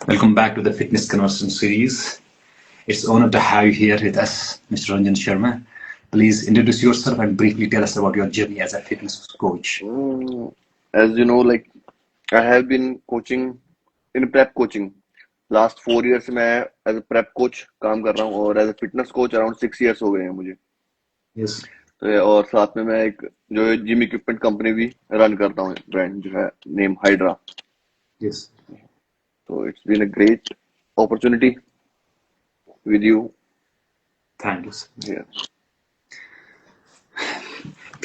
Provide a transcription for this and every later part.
Welcome back to the Fitness Conversation series. It's an honor to have you here with us, Mr. Ranjan Sharma. Please introduce yourself and briefly tell us about your journey as a fitness coach. As you know, like I have been coaching in prep coaching. Last 4 years से मैं as a prep coach काम कर रहा हूँ और as a fitness coach around 6 years हो गए हैं मुझे। Yes. और साथ में मैं एक जो जिम इक्विपमेंट कंपनी भी रन करता हूँ, ब्रांड जो है नेम हाइड्रा। Yes. तो it's been a great opportunity with you Thank you, sir. Here.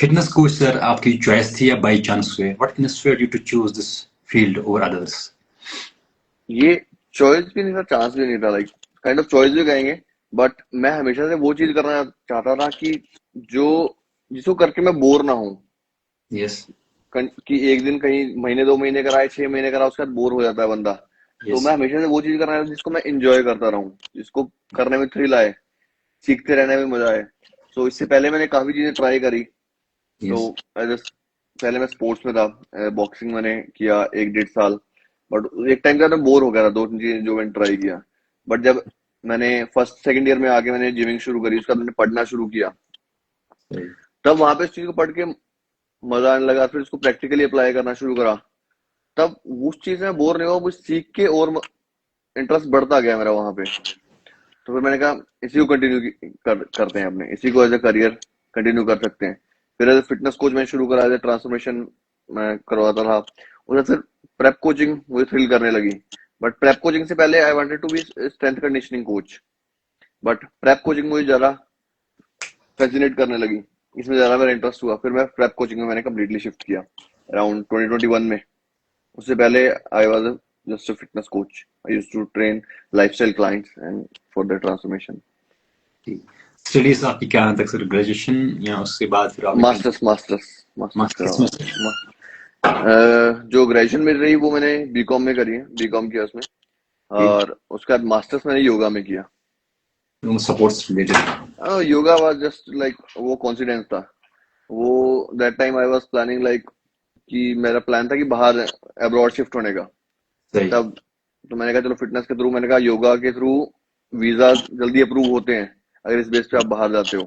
Fitness coach, sir, आपकी choice थी या by chance हुए? What inspired you to choose this field over others? ये चॉइस भी नहीं था, चांस भी नहीं था, लाइक काइंड ऑफ चॉइस भी कहेंगे, बट मैं हमेशा से वो चीज करना चाहता था कि जो जिसको करके मैं बोर ना हूँ। Yes. कि एक दिन कहीं महीने 2 महीने कराए, 6 महीने करा, उसके बाद बोर हो जाता है बंदा। तो Yes. मैं हमेशा से वो चीज करना चाहता जिसको मैं इंजॉय करता रहूं, जिसको करने में थ्रिल आए, सीखते रहने में मजा आए। सो इससे पहले मैंने काफी चीजें ट्राई करी। तो Yes. पहले मैं स्पोर्ट्स में था, बॉक्सिंग मैंने किया 1 1.5 साल, बट एक टाइम का मैं बोर हो गया था, 2 3 चीजें जो मैंने ट्राई किया। बट जब मैंने फर्स्ट सेकंड ईयर में आके मैंने जिमिंग शुरू करी, उसके बाद मैंने पढ़ना शुरू किया, Right. तब वहां पे इस चीज को पढ़ के मजा आने लगा। फिर उसको प्रैक्टिकली अप्लाई करना शुरू करा, तब उस चीज में बोर नहीं हुआ, मुझे सीख के और इंटरेस्ट बढ़ता गया मेरा वहां पे। तो फिर मैंने कहा इसी को कंटिन्यू करते हैं, अपने इसी को एज ए करियर कंटिन्यू कर सकते हैं। फिर एज ए फिटनेस कोच मैं शुरू करा, एज ए ट्रांसफॉर्मेशन मैं करवाता था। उसके फिर प्रेप कोचिंग मुझे थ्रिल करने लगी, बट प्रेप कोचिंग से पहले I wanted to be strength conditioning coach, but prep coaching मुझे ज्यादा फैसिनेट करने लगी, इसमें ज्यादा मेरा इंटरेस्ट हुआ। फिर मैं प्रेप कोचिंग में मैंने कम्प्लीटली शिफ्ट किया अराउंड 2021 में। उससे पहले I was just a fitness coach, I used to train lifestyle clients and for the transformation. Studies आपकी क्या तक सर, ग्रेजुएशन या उसके बाद फिर आप मास्टर्स मास्टर्स मास्टर्स करा मास्टर्स हुआ में? है। जो ग्रेजुएशन में रही वो मैंने बीकॉम में करी है, बीकॉम किया उसमें, और उसके बाद मास्टर्स मैंने योगा में किया। Supports related? Yoga was just like वो कॉन्फिडेंस था। वो that time I was planning like कि मेरा प्लान था कि बाहर अब्रॉड शिफ्ट होने का। सही। तब तो मैंने कहा चलो फिटनेस के थ्रू, मैंने कहा योगा के थ्रू वीजा जल्दी अप्रूव होते हैं अगर इस बेस पे आप बाहर जाते हो।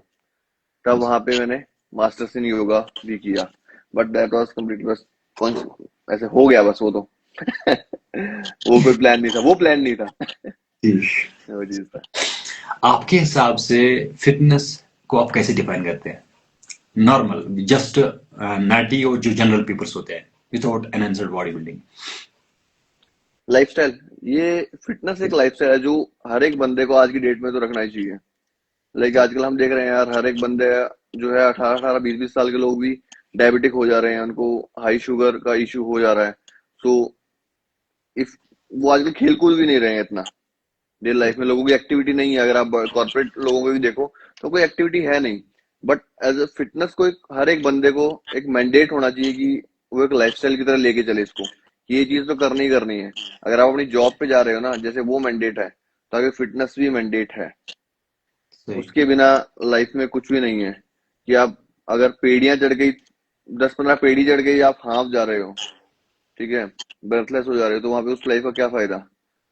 तब वहां पे मैंने मास्टर्स इन योगा भी किया, बट दैट वाज कंप्लीटली बस ऐसे हो गया बस वो तो वो कोई प्लान नहीं था, वो प्लान नहीं था। वो चीज था। आपके हिसाब से फिटनेस को आप कैसे डिफाइन करते हैं? नॉर्मल, जस्ट नाटी और जो जनरल पीपल्स होते हैं without enhanced body building? Lifestyle, ये फिटनेस एक लाइफस्टाइल है जो हर एक बंदे को आज की डेट में तो रखना ही चाहिए। लेकिन आजकल हम देख रहे हैं यार, हर एक बंदे जो है 18 18 20 20 साल के लोग भी डायबिटिक हो जा रहे हैं, उनको हाई शुगर का इशू हो जा रहा है। सो इफ वो आजकल खेल कूद भी नहीं रहे हैं इतना, डेली लाइफ में लोगों की एक्टिविटी नहीं है। अगर आप कॉर्पोरेट लोगों को भी देखो तो कोई एक्टिविटी है नहीं। बट एज अ फिटनेस को हर एक बंदे को एक मैंडेट होना चाहिए कि वो एक लाइफस्टाइल की तरह लेके चले इसको, कि ये चीज तो करनी ही करनी है। अगर आप अपनी जॉब पे जा रहे हो ना, जैसे वो मैंडेट है, तो आगे फिटनेस भी मैंडेट है। उसके बिना लाइफ में कुछ भी नहीं है। कि आप अगर पेड़ियां चढ़ गई, 10 15 पेड़ी चढ़ गई, आप हाफ जा रहे हो, ठीक है, ब्रेथलेस हो जा रहे हो, तो वहां पे उस लाइफ का क्या फायदा?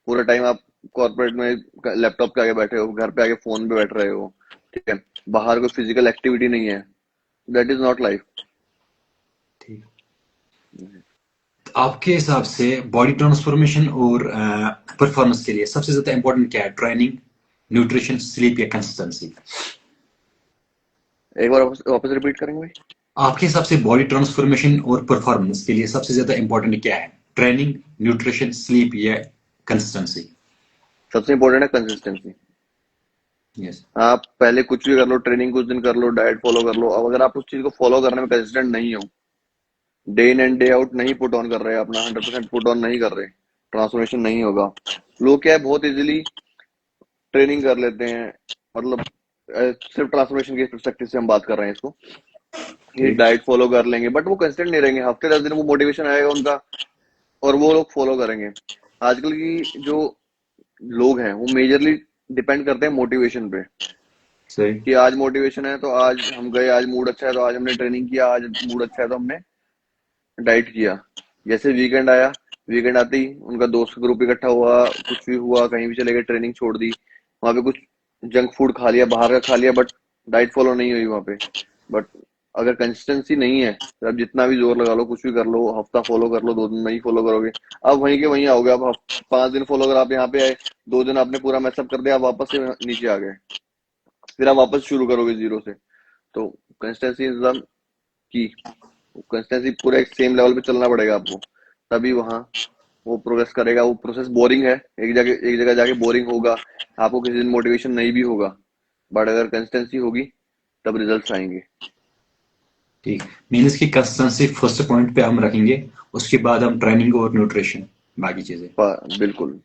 पूरा टाइम आप कॉर्पोरेट में लैपटॉप के आगे बैठे हो, घर पे आगे फोन पे बैठ रहे हो, ठीक है, बाहर कोई फिजिकल एक्टिविटी नहीं है। That is not life. ठीक। आपके हिसाब से बॉडी ट्रांसफॉर्मेशन और परफॉर्मेंस के लिए सबसे ज्यादा इंपॉर्टेंट क्या है? ट्रेनिंग, न्यूट्रिशन, स्लीप या कंसिस्टेंसी? एक बार वापस रिपीट करेंगे भाई? आपके हिसाब से बॉडी ट्रांसफॉर्मेशन और परफॉर्मेंस के लिए सबसे ज्यादा इंपॉर्टेंट क्या है? ट्रेनिंग, न्यूट्रिशन, स्लीप या कंसिस्टेंसी? सबसे इंपॉर्टेंट है कंसिस्टेंसी। यस। आप पहले कुछ भी कर लो, ट्रेनिंग कुछ दिन कर लो, डाइट फॉलो कर लो, अब अगर आप उस चीज को फॉलो करने में कंसिस्टेंट नहीं हो, day in and day out नहीं पुट ऑन कर रहे, अपना 100% पुट ऑन नहीं कर रहे, ट्रांसफॉर्मेशन नहीं होगा। लोग क्या है, बहुत इजीली ट्रेनिंग कर लेते हैं, मतलब सिर्फ ट्रांसफॉर्मेशन के परस्पेक्टिव से हम बात कर रहे हैं इसको, कि डाइट फॉलो कर लेंगे, बट वो कंसिस्टेंट नहीं रहेंगे। हफ्ते 10 दिन वो मोटिवेशन आएगा उनका और वो लोग फॉलो करेंगे। आजकल की जो लोग हैं वो मेजरली डिपेंड करते हैं मोटिवेशन पे, सही। कि आज मोटिवेशन है तो आज हम गए, आज मूड अच्छा है तो आज हमने ट्रेनिंग किया, आज मूड अच्छा है तो हमने डाइट किया। जैसे वीकेंड आया, वीकेंड आते ही उनका दोस्त का ग्रुप इकट्ठा हुआ, कुछ भी हुआ, कहीं भी चले गए, ट्रेनिंग छोड़ दी, वहां पे कुछ जंक फूड खा लिया, बाहर का खा लिया, बट डाइट फॉलो नहीं हुई वहां पे। बट अगर कंसिस्टेंसी नहीं है तो आप जितना भी जोर लगा लो, कुछ भी कर लो, हफ्ता फॉलो कर लो, 2 दिन नहीं फॉलो करोगे, अब वहीं के वहीं आओगे। अब 5 दिन फॉलो अगर आप यहाँ पे आए, 2 दिन आपने पूरा मैसअप कर दिया, आप वापस से नीचे आ गए, फिर आप वापस शुरू करोगे जीरो से। तो consistency is the key. Consistency पूरा एक सेम लेवल पे चलना पड़ेगा आपको, तभी वहाँ वो प्रोग्रेस करेगा। वो प्रोसेस बोरिंग है, एक जगह जाके बोरिंग होगा, आपको किसी दिन मोटिवेशन नहीं भी होगा, बट अगर कंसिस्टेंसी होगी तब रिजल्ट्स आएंगे। ठीक, मीन्स की कंसिस्टेंसी फर्स्ट पॉइंट पे हम रखेंगे, उसके बाद हम ट्रेनिंग और न्यूट्रिशन, बाकी चीजें। बिल्कुल,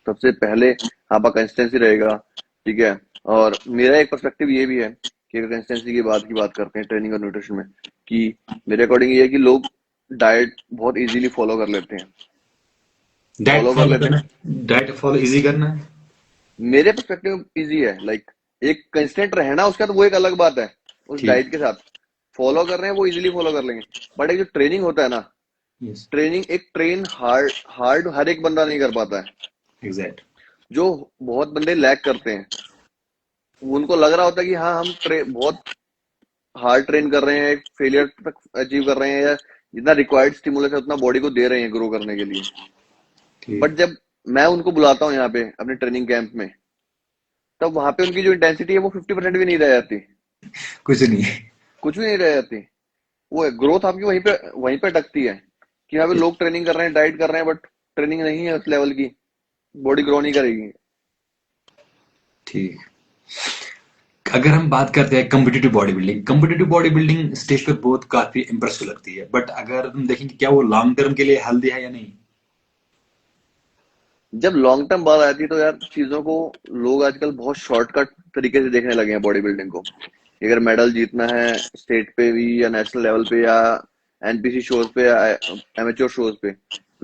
सबसे पहले आपका कंसिस्टेंसी रहेगा, ठीक है। और मेरा एक पर्सपेक्टिव ये भी है कि अगर कंसिस्टेंसी की बात करते हैं ट्रेनिंग और न्यूट्रिशन में, कि मेरे अकॉर्डिंग ये है कि लोग डाइट बहुत इजीली फॉलो कर लेते हैं, डाइट फॉलो कर फॉलो लेते करना, हैं। डाइट फॉलो इजी करना है। मेरे पर्सपेक्टिव इजी है, लाइक एक कंस्टेंट रहना उसका, तो वो एक अलग बात है। उस ठीक। डाइट के साथ फॉलो कर रहे हैं वो इजीली फॉलो कर लेंगे, बट एक जो ट्रेनिंग होता है ना, यस। ट्रेनिंग एक ट्रेन हार्ड हार्ड हर एक बंदा नहीं कर पाता है। एग्जैक्ट। जो बहुत बंदे लैग करते हैं, उनको लग रहा होता है कि हाँ हम बहुत हार्ड ट्रेन कर रहे हैं, फेलियर तक अचीव कर रहे हैं, या जितना रिक्वायर्ड स्टिमुलस है उतना बॉडी को दे रहे हैं ग्रो करने के लिए। ठीक। बट जब मैं उनको बुलाता हूँ यहाँ पे अपने ट्रेनिंग कैंप में, तब वहां पे उनकी जो इंटेंसिटी है वो 50% भी नहीं रह जाती, कुछ नहीं। कुछ भी नहीं रह जाती। वो है ग्रोथ आपकी वहीं पे अटकती है, कि यहाँ पे ठीक। लोग ट्रेनिंग कर रहे हैं, डाइट कर रहे हैं, बट ट्रेनिंग नहीं है उस लेवल की, बॉडी ग्रो नहीं करेगी। ठीक। अगर हम बात करते हैं कम्पिटिटिव बॉडी बिल्डिंग स्टेज पे बहुत काफी इंप्रेसिव लगती है, बट अगर हम देखेंगे क्या वो लॉन्ग टर्म के लिए हेल्दी है या नहीं। जब लॉन्ग टर्म बात आती है तो यार चीजों को लोग आजकल बहुत शॉर्टकट तरीके से देखने लगे हैं बॉडी बिल्डिंग को। अगर मेडल जीतना है स्टेट पे भी या नेशनल लेवल पे या एनपीसी शोज पे या एमेच्योर शोज पे,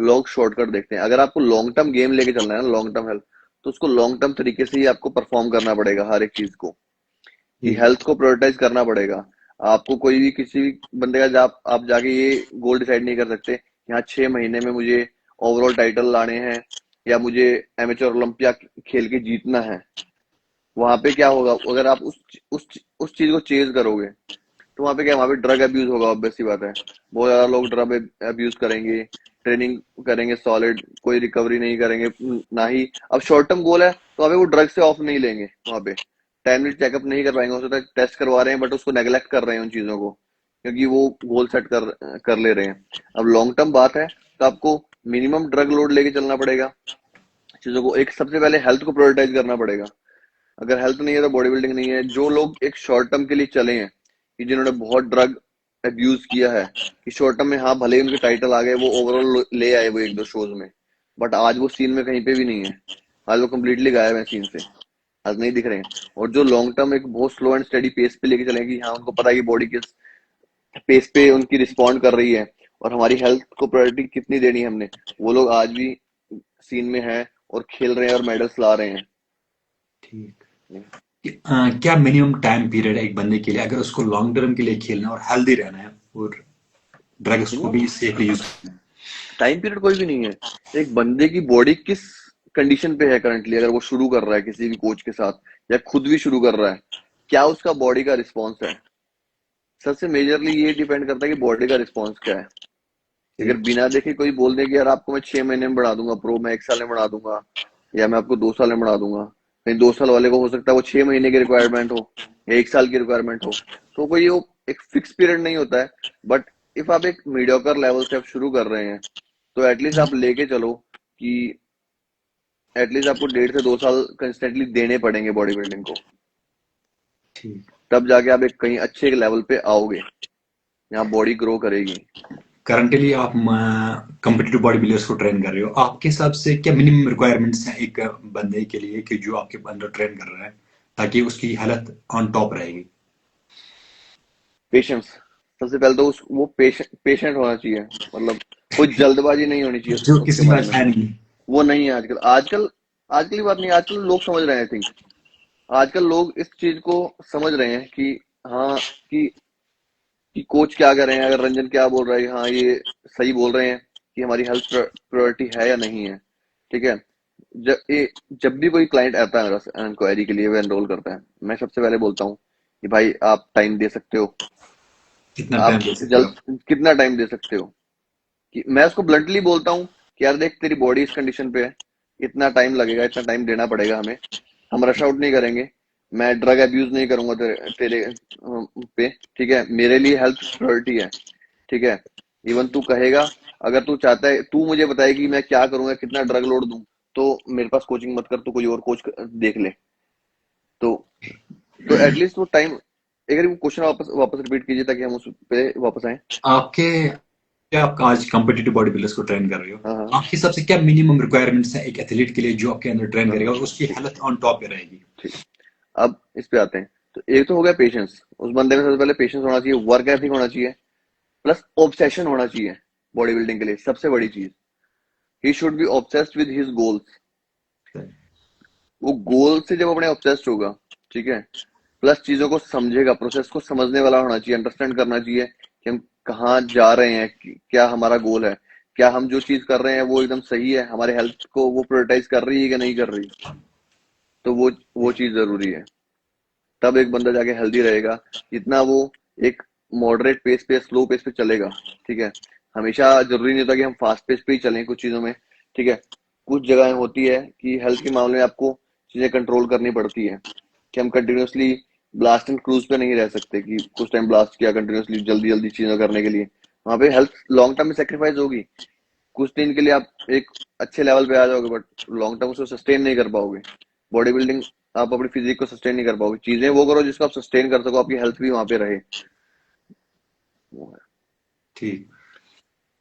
लोग शॉर्टकट देखते हैं। अगर आपको लॉन्ग टर्म गेम लेके चलना है ना, लॉन्ग टर्म हेल्थ, तो उसको लॉन्ग टर्म तरीके से ही आपको परफॉर्म करना पड़ेगा हर एक चीज को, कि ठीक। हेल्थ को प्रायोरिटाइज करना पड़ेगा। आपको कोई भी किसी भी बंदे का आप जाके ये गोल डिसाइड नहीं कर सकते कि हाँ 6 महीने में मुझे ओवरऑल टाइटल लाने हैं, या मुझे एमेच्योर ओलंपिया खेल के जीतना है। वहां पे क्या होगा अगर आप उस चीज को चेज करोगे, तो वहां पे क्या, वहां पे ड्रग अब्यूज होगा, ऑब्वियस सी बात है। बहुत ज्यादा लोग ड्रग अब्यूज करेंगे, ट्रेनिंग करेंगे सॉलिड, कोई रिकवरी नहीं करेंगे ना ही। अब शॉर्ट टर्म गोल है तो अभी वो ड्रग से ऑफ नहीं लेंगे, वहां पे टाइमली चेकअप नहीं कर पाएंगे, हो सकता है टेस्ट करवा रहे हैं बट उसको नेग्लेक्ट कर रहे हैं उन चीजों को, क्योंकि वो गोल सेट कर ले रहे हैं। अब लॉन्ग टर्म बात है तो आपको मिनिमम ड्रग लोड लेके चलना पड़ेगा चीजों को। एक सबसे पहले हेल्थ को प्रायोरिटाइज करना पड़ेगा। अगर हेल्थ नहीं है तो बॉडी बिल्डिंग नहीं है। जो लोग एक शॉर्ट टर्म के लिए चले हैं, कि जिन्होंने बहुत ड्रग अब्यूज किया है, कि शॉर्ट टर्म में हाँ भले ही उनके टाइटल आ गए, वो ओवरऑल ले आए वो 1-2 शोज में, बट आज वो सीन में कहीं पे भी नहीं है। आज वो कम्प्लीटली गायब है सीन से, आज नहीं दिख रहे हैं। और जो लॉन्ग टर्म एक बहुत स्लो एंड स्टडी पेस पे लेके चलेंगे, हाँ उनको पता है कि बॉडी किस पेस पे उनकी रिस्पॉन्ड कर रही है और हमारी हेल्थ को प्रायोरिटी कितनी देनी है हमने, वो लोग आज भी सीन में है और खेल रहे हैं और मेडल्स ला रहे हैं। ठीक। क्या मिनिमम टाइम पीरियड है एक बंदे के लिए अगर उसको लॉन्ग टर्म के लिए खेलना है और हेल्दी रहना है और ड्रग्स को भी सेफली यूज करना है। टाइम पीरियड कोई भी नहीं है। एक बंदे की बॉडी किस कंडीशन पे है करंटली, अगर वो शुरू कर रहा है किसी भी कोच के साथ या खुद भी शुरू कर रहा है, क्या उसका बॉडी का रिस्पॉन्स है। सबसे मेजरली ये डिपेंड करता है कि बॉडी का रिस्पॉन्स क्या है। अगर ठीक। बिना देखे कोई बोल दे कि यार आपको मैं 6 महीने में बढ़ा दूंगा प्रो, मैं 1 साल में बढ़ा दूंगा, या मैं आपको 2 साल में बढ़ा दूंगा, कहीं 2 साल वाले को हो सकता है वो 6 महीने की रिक्वायरमेंट हो या 1 साल की रिक्वायरमेंट हो। तो कोई वो एक फिक्स पीरियड नहीं होता है। बट इफ आप एक मीडियोकर लेवल से आप शुरू कर रहे हैं, तो एटलीस्ट आप लेके चलो कि एटलीस्ट आपको 1.5 से 2 साल कंस्टेंटली देने पड़ेंगे बॉडी बिल्डिंग को, ठीक। तब जाके आप एक कहीं अच्छे लेवल पे आओगे, यहाँ बॉडी ग्रो करेगी। करंटली आप कम्पिटिटिव बॉडी बिल्डर्स को ट्रेन कर रहे हो, आपके हिसाब से क्या मिनिमम रिक्वायरमेंट्स हैं एक बंदे के लिए कि जो आपके अंदर ट्रेन कर रहा है ताकि उसकी हेल्थ ऑन टॉप रहेगी। पेशेंस, सबसे पहले तो वो पेशेंट होना चाहिए, मतलब कोई जल्दबाजी नहीं होनी चाहिए जो उसके किसी में मन आज में। है नहीं। वो नहीं है आजकल। आजकल की बात नहीं, आजकल लोग समझ रहे हैं। आई थिंक आजकल लोग इस चीज को समझ रहे हैं कि हाँ, कि कोच क्या कर रहे हैं, अगर रंजन क्या बोल रहा है, हाँ ये सही बोल रहे हैं, कि हमारी हेल्थ प्रायोरिटी है या नहीं है। ठीक है। जब भी कोई क्लाइंट आता है मेरा इंक्वायरी के लिए, वो एनरोल करता है, मैं सबसे पहले बोलता हूँ कि भाई आप टाइम दे सकते हो, कितना टाइम आप दे सकते हो आप? जल्द कितना टाइम दे सकते हो। कि मैं उसको ब्लंटली बोलता हूँ कि यार देख, तेरी बॉडी इस कंडीशन पे है, इतना टाइम लगेगा, इतना टाइम देना पड़ेगा हमें, हम रश आउट नहीं करेंगे, मैं ड्रग अब्यूज नहीं करूंगा तेरे पे। ठीक है, मेरे लिए हेल्थ प्रायोरिटी है। ठीक है। इवन तू कहेगा, अगर तू चाहता है, तू मुझे बताए कि मैं क्या करूंगा, कितना ड्रग लोड दूं, तो मेरे पास कोचिंग मत कर, तू कोई और कोच देख ले। तो एटलीस्ट वो टाइम, एक बार वो क्वेश्चन वापस वापस रिपीट कीजिए ताकि हम उस पे वापस आए। आपके क्या आप आज कॉम्पिटिटिव बॉडी बिल्डर्स को ट्रेन कर रहे हो, हाँ हाँ आपके हिसाब से क्या मिनिमम रिक्वायरमेंट्स है एक एथलीट के लिए जो आपके अंदर ट्रेन हाँ करेगा हाँ। और उसकी ठीक हेल्थ ऑन टॉप पे रहेगी? ठीक। अब इस पे आते हैं। तो एक तो हो गया पेशेंस, उस बंदे में सबसे पहले पेशेंस होना चाहिए, वर्क एथिक होना चाहिए, प्लस ऑब्सेशन होना चाहिए। बॉडी बिल्डिंग के लिए सबसे बड़ी चीज, he should be obsessed with his goals. वो गोल से जब अपने ऑब्सेस्ड होगा, ठीक है, प्लस चीजों को समझेगा, प्रोसेस को समझने वाला होना चाहिए, अंडरस्टैंड करना चाहिए कि हम कहाँ जा रहे हैं, क्या हमारा गोल है, क्या हम जो चीज कर रहे हैं वो एकदम सही है, हमारे हेल्थ को वो प्रायोरिटाइज कर रही है कि नहीं कर रही। तो वो चीज जरूरी है। तब एक बंदा जाके हेल्दी रहेगा। जितना वो एक मॉडरेट पेस पे, स्लो पेस पे चलेगा। ठीक है। हमेशा जरूरी नहीं होता कि हम फास्ट पेस पे ही चलें कुछ चीजों में। ठीक है। कुछ जगह होती है कि हेल्थ के मामले में आपको चीजें कंट्रोल करनी पड़ती है, कि हम कंटिन्यूअसली ब्लास्ट एंड क्रूज पे नहीं रह सकते कि कुछ टाइम ब्लास्ट किया कंटिन्यूअसली जल्दी जल्दी चीजें करने के लिए। वहां पे हेल्थ लॉन्ग टर्म में सेक्रीफाइस होगी। कुछ दिन के लिए आप एक अच्छे लेवल पे आ जाओगे, बट लॉन्ग टर्म उसको सस्टेन नहीं कर पाओगे। बॉडी बिल्डिंग, आप अपनी फिजिक को सस्टेन नहीं कर पाओगे। चीजें वो करो जिसको आप सस्टेन कर सको, आपकी हेल्थ भी वहां पे रहे। वो है। ठीक।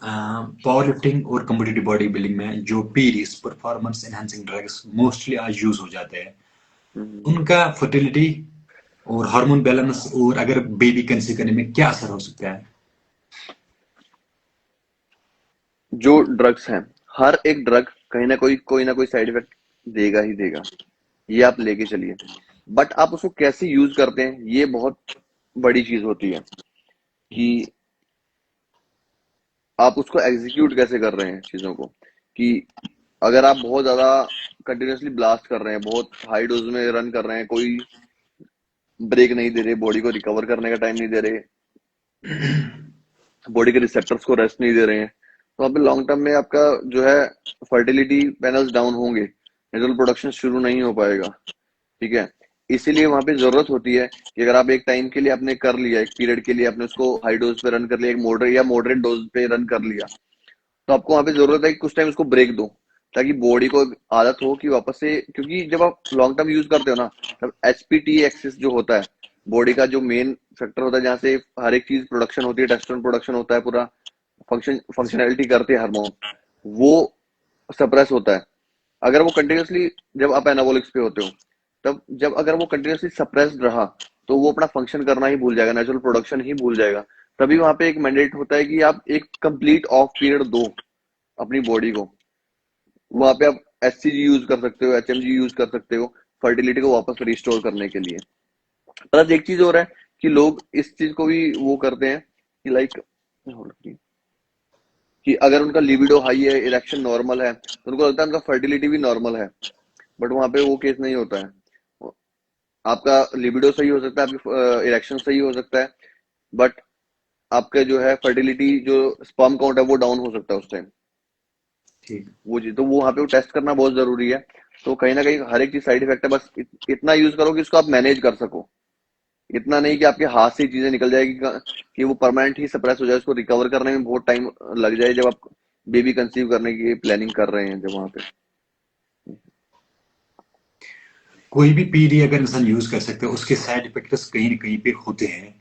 पावर लिफ्टिंग और कम्पिटिटिव बॉडी बिल्डिंग में जो पीरीज परफॉर्मेंस एनहांसिंग ड्रग्स मोस्टली आज यूज हो जाते हैं, हम्म। उनका फर्टिलिटी और हार्मोन बैलेंस और अगर बेबी कंसीव करने में क्या असर हो सकता है? जो ड्रग्स हैं, हर एक ड्रग कहीं ना कोई साइड इफेक्ट देगा ही देगा, ये आप लेके चलिए। बट आप उसको कैसे यूज करते हैं, ये बहुत बड़ी चीज होती है कि आप उसको एग्जीक्यूट कैसे कर रहे हैं चीजों को। कि अगर आप बहुत ज्यादा कंटिन्यूअसली ब्लास्ट कर रहे हैं, बहुत हाई डोज में रन कर रहे हैं, कोई ब्रेक नहीं दे रहे, बॉडी को रिकवर करने का टाइम नहीं दे रहे, बॉडी के रिसेप्टर्स को रेस्ट नहीं दे रहे हैं, तो वहाँ पे लॉन्ग टर्म में आपका जो है फर्टिलिटी पैनल्स डाउन होंगे, नेचुरल प्रोडक्शन शुरू नहीं हो पाएगा। ठीक है। इसीलिए वहां पे जरूरत होती है कि अगर आप एक टाइम के लिए आपने कर लिया, एक पीरियड के लिए आपने उसको हाई डोज पे रन कर लिया, एक मॉडरेट या मॉडरेट डोज पे रन कर लिया, तो आपको वहां पे जरूरत है कि कुछ टाइम उसको ब्रेक दो, ताकि बॉडी को एक आदत हो कि वापस से, क्योंकि जब आप लॉन्ग टर्म यूज करते हो ना, तब एचपीटी एक्सिस जो होता है, बॉडी का जो मेन सेक्टर होता है जहाँ से हर एक चीज प्रोडक्शन होती है, टेस्टोस्टेरोन प्रोडक्शन होता है, पूरा फंक्शनैलिटी करते हैं हार्मोन, वो सप्रेस होता है। अगर वो कंटिन्यूअसली, जब आप एनाबॉलिक्स पे होते हो, तब जब अगर वो कंटिन्यूअसली सप्रेस्ड रहा, तो वो अपना फंक्शन करना ही भूल जाएगा, नेचुरल प्रोडक्शन ही भूल जाएगा। तभी वहां पे एक मैंडेट होता है कि आप एक कंप्लीट ऑफ पीरियड दो अपनी बॉडी को। वहां पे आप एचसीजी यूज कर सकते हो, एचएमजी यूज कर सकते हो, फर्टिलिटी को वापस रिस्टोर करने के लिए। प्लस एक चीज और है कि लोग इस चीज को भी वो करते हैं कि लाइक, कि अगर उनका लिबिडो हाई है, इरेक्शन नॉर्मल है, तो उनको लगता है उनका फर्टिलिटी भी नॉर्मल है। बट वहां पे वो केस नहीं होता है। आपका लिबिडो सही हो सकता है, आपकी इरेक्शन सही हो सकता है, बट आपका जो है फर्टिलिटी, जो स्पर्म काउंट है, वो डाउन हो सकता है उस टाइम। ठीक। वो चीज तो वो वहां पे वो टेस्ट करना बहुत जरूरी है। तो कहीं ना कहीं हर एक चीज साइड इफेक्ट है, बस इतना यूज करो कि उसको आप मैनेज कर सको। इतना नहीं कि आपके हाथ से चीजें निकल जाएगी, कि वो परमानेंट ही सप्रेस हो जाए, उसको रिकवर करने में बहुत टाइम लग जाए, जब आप बेबी कंसीव करने की प्लानिंग कर रहे हैं जब वहां पे। कोई भी पीडी अगर इंसान यूज कर सकते हैं उसके साइड इफेक्ट्स कहीं ना कहीं पे होते हैं।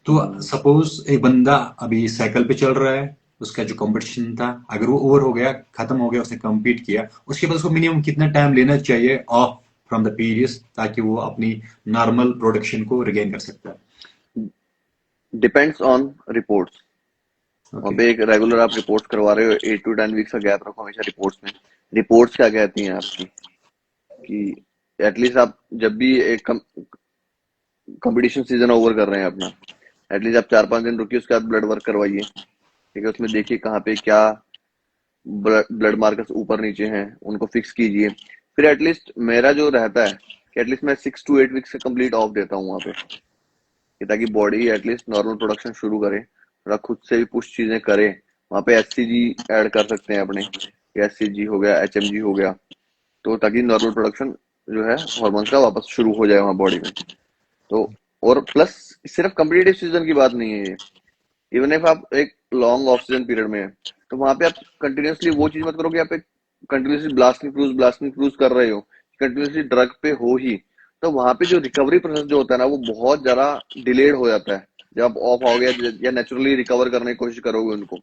तो हम्म। सपोज एक बंदा अभी साइकिल पे चल रहा है, उसका जो कंपटीशन था अगर वो ओवर हो गया, खत्म हो गया, उसने कम्पीट किया, उसके बाद उसको मिनिमम कितना टाइम लेना चाहिए ऑफ फ्रॉम द पीरियड्स ताकि वो अपनी नॉर्मल प्रोडक्शन को रिगेन कर सकता है? Depends on reports. वहाँ ओके। पे एक रेगुलर आप रिपोर्ट्स करवा रहे हो, 8 to 10 वीक्स का गैप रखो हमेशा रिपोर्ट्स में। रिपोर्ट्स क्या कहती हैं आपकी, कि एटलीस्ट आप जब भी एक कंपटीशन सीजन ओवर कर रहे हैं अपना, एटलीस्ट आप 4-5 दिन रुकिए, उसके बाद ब्लड वर्क करवाइए। ठीक है, उसमें देखिए कहाँ पे क्या ब्लड मार्कर्स ऊपर नीचे हैं उनको फिक्स कीजिए। फिर एटलीस्ट मेरा जो रहता है कि एटलीस्ट मैं 6 to 8 वीक्स का कंप्लीट ऑफ देता हूँ वहाँ पे, कि ताकि बॉडी एटलीस्ट नॉर्मल प्रोडक्शन शुरू करे, थोड़ा खुद से भी पुश चीजें करे। वहाँ पे एचसीजी ऐड कर सकते हैं अपने, एचसीजी हो गया, एचएमजी हो गया, तो ताकि नॉर्मल प्रोडक्शन जो है हार्मोन्स का वापस शुरू हो जाए वहाँ बॉडी में। तो और प्लस सिर्फ कम्पिटिटिव सीजन की बात नहीं है ये, इवन इफ आप एक लॉन्ग ऑफ सीजन पीरियड में है तो वहां पे आप कंटिन्यूअसली वो चीज मत करो कि आप एक कंटिन्यूअसली ब्लास्टिंग क्रूज कर रहे हो, कंटिन्यूअसली ड्रग पे हो ही, तो वहां पे जो रिकवरी प्रोसेस जो होता है ना वो बहुत ज्यादा डिलेड हो जाता है। जब आप ऑफ आओगे या नेचुरली रिकवर करने की कोशिश करोगे उनको,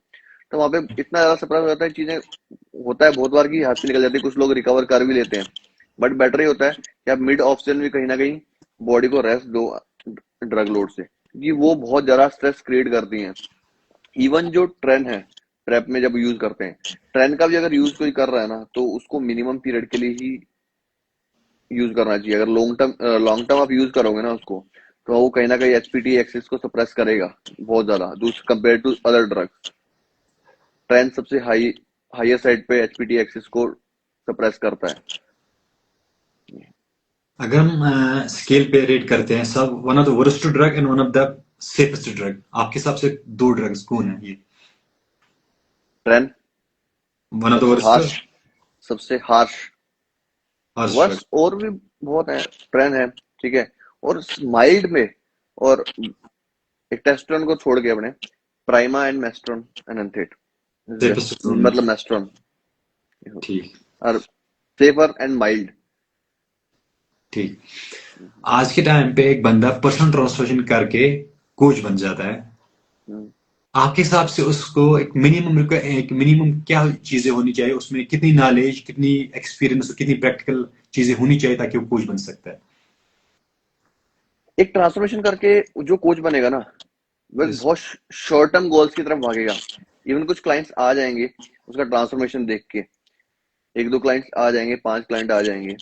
तो वहां पे इतना ज्यादा सरप्राइज हो जाता है, चीजें होता है बहुत बार की हाथ से निकल जाती है, कुछ लोग रिकवर कर भी लेते हैं। बट बेटर ही होता है कि आप मिड ऑफ सीजन भी कहीं ना कहीं बॉडी को रेस्ट दो ड्रग लोड से, क्योंकि वो बहुत ज्यादा स्ट्रेस क्रिएट करती हैं। इवन जो ट्रेन है प्रेप में जब यूज करते हैं, ट्रेन का भी अगर यूज कोई कर रहा है ना तो उसको मिनिमम पीरियड के लिए ही यूज करना चाहिए। अगर लॉन्ग टर्म आप यूज करोगे ना उसको, तो वो कहीं ना कहीं एचपीटी एक्सिस को सप्रेस करेगा बहुत ज्यादा दूसरे compare to other drugs. Tren सबसे हाईएस्ट साइड पे एचपीटी एक्सिस को सप्रेस करता है। अगर हम स्केल पे रेट करते हैं सब, one of the worst drug and one of the safest drug, आपके हिसाब से दो ड्रग्स कौन है ये? ट्रेन वन ऑफ द सबसे वर्स्ट हार्श, सबसे हार्श। हर्ष ड्रग। वर्ष और भी बहुत है, ट्रेन है, ठीक है, और माइल्ड में, और एक टेस्टोस्टेरोन को छोड़ के अपने प्राइमा एंड मेस्ट्रोन एंड एंथेट, सेफेस्ट मतलब मेस्ट्रोन ठीक। और सेफर एंड माइल्ड। ठीक। आज के टाइम पे एक बंदा पर्सनल ट्रांसफॉर्मेशन करके कोच बन जाता है, आपके हिसाब से उसको एक मिनिमम क्या चीजें होनी चाहिए, उसमें कितनी नॉलेज, कितनी एक्सपीरियंस, कितनी प्रैक्टिकल चीजें होनी चाहिए ताकि वो कोच बन सकता है? एक ट्रांसफॉर्मेशन करके जो कोच बनेगा ना वो एक यस। बहुत शॉर्ट टर्म गोल्स की तरफ भागेगा। इवन कुछ क्लाइंट्स आ जाएंगे उसका ट्रांसफॉर्मेशन देख के, एक दो क्लाइंट्स आ जाएंगे, 5 क्लाइंट आ जाएंगे,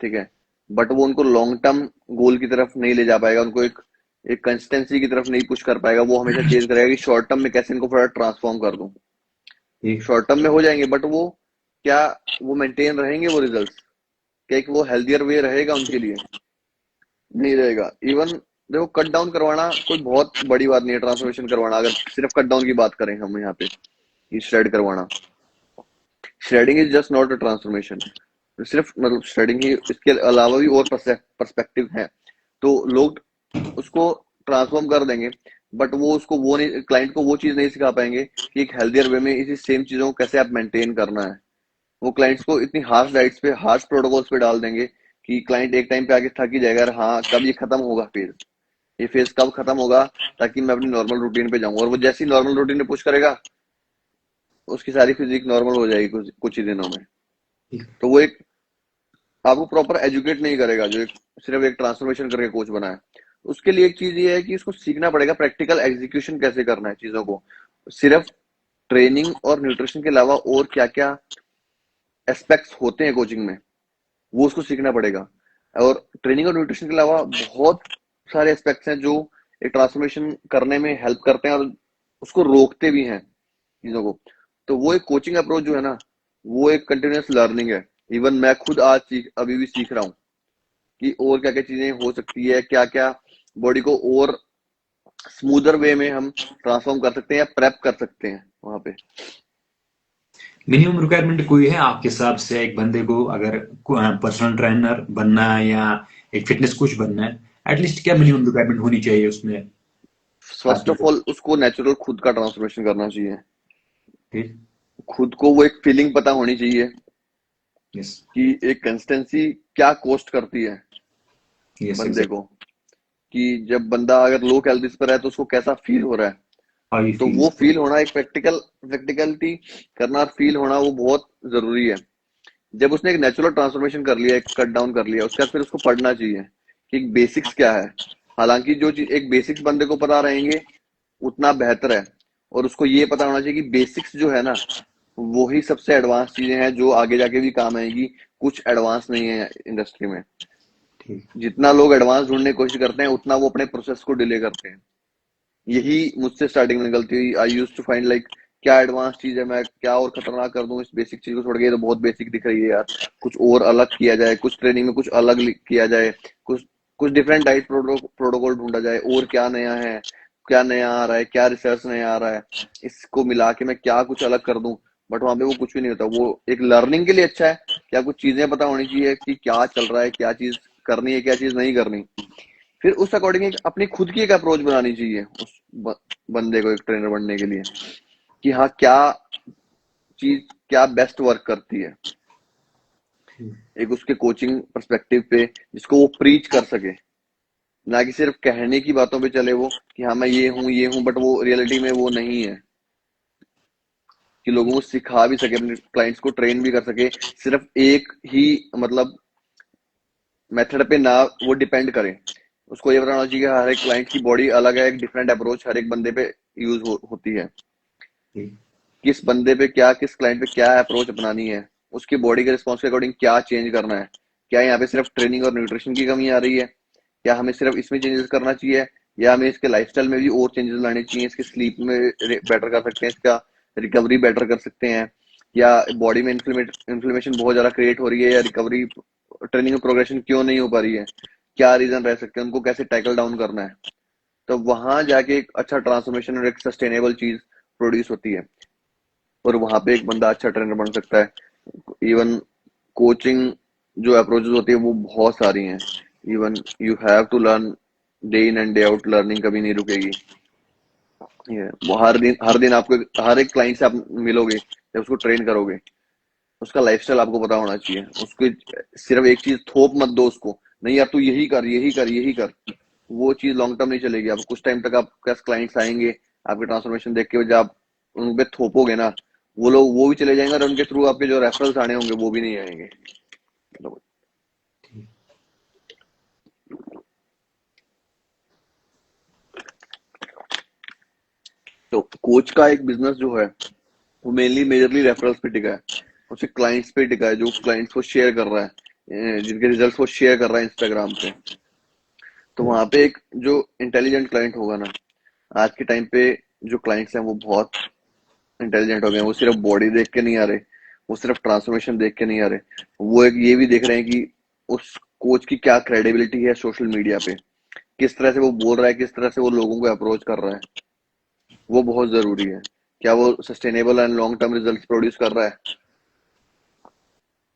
ठीक है, बट वो उनको लॉन्ग टर्म गोल की तरफ नहीं ले जा पाएगा, उनको एक एक कंसिस्टेंसी की तरफ नहीं पुश कर पाएगा। वो हमेशा चेज करेगा कि शॉर्ट टर्म में कैसे इनको थोड़ा ट्रांसफॉर्म कर दूं। ठीक। शॉर्ट टर्म में हो जाएंगे बट वो क्या, वो मेंटेन रहेंगे वो रिजल्ट्स? क्या एक वो हेल्दियर वे रहेगा उनके लिए? नहीं रहेगा। इवन देखो कट डाउन करवाना कोई बहुत बड़ी बात नहीं है, ट्रांसफॉर्मेशन करवाना, अगर सिर्फ कट डाउन की बात करें हम यहाँ पे, श्रेड करवाना, shredding is just not a transformation. सिर्फ मतलब श्रेडिंग ही, इसके अलावा भी और पर्सपेक्टिव है। तो लोग उसको ट्रांसफॉर्म कर देंगे बट वो उसको वो नहीं, क्लाइंट को वो चीज नहीं सिखा पाएंगे कि एक हेल्दियर वे में इसी सेम चीजों को कैसे आप मेंटेन करना है। वो क्लाइंट्स को इतनी हार्श डाइट्स पे, हार्श प्रोटोकॉल्स पे डाल देंगे कि क्लाइंट एक टाइम पे आके थक ही जाएगा, हाँ कब ये खत्म होगा फेज, ये फेज कब खत्म होगा ताकि मैं अपनी नॉर्मल रूटीन पे जाऊं। और वो जैसी नॉर्मल रूटीन पे पुश करेगा उसकी सारी फिजिक नॉर्मल हो जाएगी कुछ ही दिनों में। ठीक। तो वो एक आपको प्रॉपर एजुकेट नहीं करेगा जो एक सिर्फ एक ट्रांसफॉर्मेशन करके कोच बना है। उसके लिए एक चीज ये है कि उसको सीखना पड़ेगा प्रैक्टिकल एग्जीक्यूशन कैसे करना है चीजों को। सिर्फ ट्रेनिंग और न्यूट्रिशन के अलावा और क्या क्या एस्पेक्ट्स होते हैं कोचिंग में, वो उसको सीखना पड़ेगा। और ट्रेनिंग और न्यूट्रिशन के अलावा बहुत सारे एस्पेक्ट्स हैं जो एक ट्रांसफॉर्मेशन करने में हेल्प करते हैं और उसको रोकते भी हैं चीजों को। तो वो एक कोचिंग अप्रोच जो है ना, वो एक कंटिन्यूअस लर्निंग है। इवन मैं खुद आज अभी भी सीख रहा हूँ कि और क्या क्या चीजें हो सकती है, क्या क्या बॉडी को और स्मूदर वे में हम ट्रांसफॉर्म कर सकते हैं या प्रेप कर सकते हैं वहां पे। मिनिमम रिक्वायरमेंट कोई है आपके हिसाब से एक बंदे को, अगर पर्सनल ट्रेनर बनना है या एक फिटनेस कोच बनना है, एटलीस्ट क्या मिनिमम रिक्वायरमेंट होनी चाहिए उसमें फर्स्ट ताकि? ऑफ ऑल उसको नेचुरल खुद का ट्रांसफॉर्मेशन करना चाहिए। ठीक। खुद को वो एक फीलिंग पता होनी चाहिए यस। कि एक कंसिस्टेंसी क्या कॉस्ट करती है यस बंदे एग्जैक्ट। को, कि जब बंदा अगर लो कैलोरीज पर है तो उसको कैसा फील हो रहा है। हाउ यू तो फील। वो फील होना, एक प्रैक्टिकलिटी करना और फील होना वो बहुत जरूरी है। जब उसने एक नेचुरल ट्रांसफॉर्मेशन कर लिया, एक कट डाउन कर लिया, उसके बाद फिर उसको पढ़ना चाहिए कि बेसिक्स क्या है। हालांकि जो चीज एक बेसिक्स बंदे को पता रहेंगे उतना बेहतर है, और उसको ये पता होना चाहिए कि बेसिक्स जो है ना वो ही सबसे एडवांस चीजें हैं जो आगे जाके भी काम आएंगी। कुछ एडवांस नहीं है इंडस्ट्री में। ठीक। जितना लोग एडवांस ढूंढने की कोशिश करते हैं उतना वो अपने प्रोसेस को डिले करते हैं। यही मुझसे स्टार्टिंग में गलती हुई। आई यूज टू फाइंड लाइक क्या एडवांस चीज है, मैं क्या और खतरनाक कर दूं इस बेसिक चीज को छोड़ के, ये तो बहुत बेसिक दिख रही है यार, कुछ और अलग किया जाए, कुछ ट्रेनिंग में कुछ अलग किया जाए, कुछ कुछ डिफरेंट डाइट प्रोटोकॉल ढूंढा जाए, और क्या नया है, क्या नया आ रहा है, क्या रिसर्च नया आ रहा है, इसको मिला के मैं क्या कुछ अलग कर दूं। बट वहां पे वो कुछ भी नहीं होता। वो एक लर्निंग के लिए अच्छा है, क्या कुछ चीजें पता होनी चाहिए कि क्या चल रहा है, क्या चीज करनी है, क्या चीज नहीं करनी। फिर उस अकॉर्डिंग एक अपनी खुद की एक अप्रोच बनानी चाहिए उस बंदे को एक ट्रेनर बनने के लिए, कि हाँ क्या चीज क्या बेस्ट वर्क करती है, एक उसके कोचिंग पर्सपेक्टिव पे जिसको वो प्रीच कर सके, ना कि सिर्फ कहने की बातों पे चले वो कि हाँ मैं ये हूँ, बट वो रियलिटी में वो नहीं है। कि लोगों को सिखा भी सके, अपने क्लाइंट्स को ट्रेन भी कर सके, सिर्फ एक ही मतलब मेथड पे ना वो डिपेंड करे। उसको ये बताना चाहिए कि हर एक क्लाइंट की बॉडी अलग है, एक डिफरेंट अप्रोच हर एक बंदे पे यूज होती है। किस बंदे पे क्या, किस क्लाइंट पे क्या अप्रोच अपनानी है, उसकी बॉडी के रिस्पॉन्स के अकॉर्डिंग क्या चेंज करना है। क्या यहाँ पे सिर्फ ट्रेनिंग और न्यूट्रिशन की कमी आ रही है, क्या हमें सिर्फ इसमें चेंजेस करना चाहिए, या हमें इसके लाइफस्टाइल में भी और चेंजेस लाने चाहिए, इसके स्लीप में बेटर कर सकते हैं, इसका रिकवरी बेटर कर सकते हैं, या बॉडी में इन्फ्लेमेशन बहुत ज्यादा क्रिएट हो रही है, या रिकवरी ट्रेनिंग में प्रोग्रेशन क्यों नहीं हो पा रही है, क्या रीजन रह सकते हैं, उनको कैसे टैकल डाउन करना है। तो वहां जाके एक अच्छा ट्रांसफॉर्मेशन और एक सस्टेनेबल चीज प्रोड्यूस होती है, और वहां पे एक बंदा अच्छा ट्रेनर बन सकता है। इवन कोचिंग जो अप्रोचेस होती है वो बहुत सारी हैं। Even you have to learn, day in and day out learning कभी नहीं रुकेगी। ये वो हर दिन आपको हर एक क्लाइंट से आप मिलोगे, जब उसको ट्रेन करोगे, उसका लाइफस्टाइल आपको पता होना चाहिए। उसको सिर्फ एक चीज थोप मत दो उसको, नहीं यार तू यही कर यही कर यही कर, वो चीज लॉन्ग टर्म नहीं चलेगी। आप कुछ टाइम तक आपके पास क्लाइंट्स आएंगे, आपके ट्रांसफॉर्मेशन देख के जब आप उन पे थोपोगे ना, वो लोग वो भी चले जाएंगे, और उनके थ्रू आपके जो रेफरल्स आने होंगे वो भी नहीं आएंगे। तो कोच का एक बिजनेस जो है वो मेनली मेजरली रेफरल्स पे टिका है, उसके क्लाइंट्स पे टिका है, जो क्लाइंट्स को शेयर कर रहा है, जिनके रिजल्ट्स वो शेयर कर रहा है इंस्टाग्राम पे। तो वहां पे एक जो इंटेलिजेंट क्लाइंट होगा ना, आज के टाइम पे जो क्लाइंट्स हैं वो बहुत इंटेलिजेंट हो गए हैं। वो सिर्फ बॉडी देख के नहीं आ रहे, वो सिर्फ ट्रांसफॉर्मेशन देख के नहीं आ रहे, वो एक ये भी देख रहे हैं कि उस कोच की क्या क्रेडिबिलिटी है सोशल मीडिया पे, किस तरह से वो बोल रहा है, किस तरह से वो लोगों को अप्रोच कर रहा है। वो बहुत जरूरी है। क्या वो sustainable and long term result produce कर रहा है,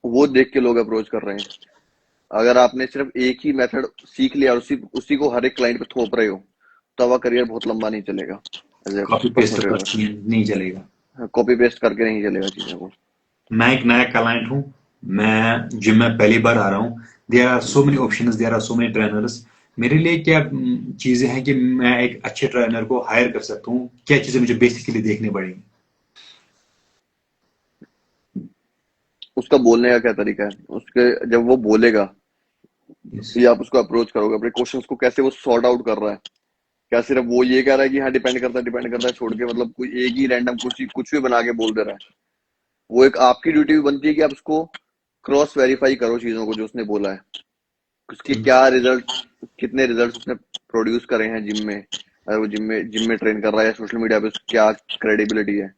वो देख के लोग अप्रोच कर रहे हैं। अगर आपने सिर्फ एक ही मेथड सीख लिया और उसी उसी को हर एक क्लाइंट पे थोप रहे हो, तो आपका करियर बहुत लंबा नहीं चलेगा as a copy paste personal approach trainer. नहीं चलेगा। कॉपी पेस्ट करके नहीं चलेगा चीजों को। मैं एक नया क्लाइंट हूँ, मैं जिम में पहली बार आ रहा हूँ। There are so many options, there are so many trainers. मेरे लिए क्या चीजें हैं कि मैं एक अच्छे ट्रेनर को हायर कर सकता हूँ, क्या चीजें मुझे बेसिकली देखनी पड़ेगी? उसका बोलने का क्या तरीका है, उसके जब वो बोलेगा, यस। ये आप उसको अप्रोच करोगे, अपने क्वेश्चंस को कैसे वो सॉर्ट आउट कर रहा है। क्या सिर्फ वो ये कह रहा है कि हाँ डिपेंड करता है छोड़ के, मतलब कोई एक ही रैंडम कुछ भी बना के बोल दे रहा है। वो एक आपकी ड्यूटी भी बनती है कि आप उसको क्रॉस वेरीफाई करो चीजों को जो उसने बोला है, उसके क्या रिजल्ट, कितने रिजल्ट उसने प्रोड्यूस करे हैं जिम में, अगर वो जिम में ट्रेन कर रहा है या सोशल मीडिया पे उसकी क्या क्रेडिबिलिटी है।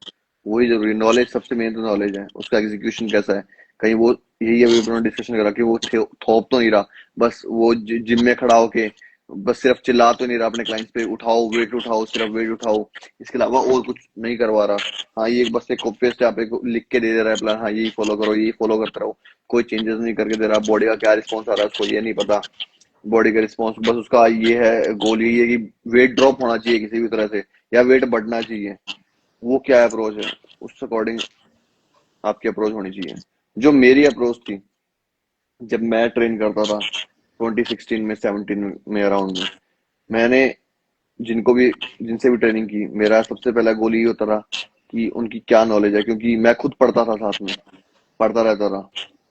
वही जरूरी, नॉलेज सबसे मेन तो नॉलेज है, उसका एग्जीक्यूशन कैसा है। कहीं वो, यही अभी उन्होंने डिस्कशन करा कि वो थोप तो नहीं रहा, बस वो जिम में खड़ा होके बस सिर्फ चिल्ला तो नहीं रहा अपने क्लाइंट्स पे, उठाओ वेट उठाओ, सिर्फ वेट उठाओ, इसके अलावा और कुछ नहीं करवा रहा। हाँ ये एक बस एक कॉपी पेस्ट आप एक लिख के दे दे रहा है प्लान, हाँ यही फॉलो करो, यही फॉलो करते रहो, कोई चेंजेस नहीं करके दे रहा। बॉडी का क्या रिस्पॉन्स आ रहा है उसको ये नहीं पता, बॉडी का रिस्पॉन्स बस उसका ये है, गोल यही है कि वेट ड्रॉप होना चाहिए किसी भी तरह से, या वेट बढ़ना चाहिए। वो क्या अप्रोच है, उस अकॉर्डिंग आपकी अप्रोच होनी चाहिए। जो मेरी अप्रोच थी जब मैं ट्रेन करता था 2016 में 17 में अराउंड में, मैंने जिनको भी जिनसे भी ट्रेनिंग की, मेरा सबसे पहला गोल ये होता था कि उनकी क्या नॉलेज है, क्योंकि मैं खुद पढ़ता था, साथ में पढ़ता रहता था।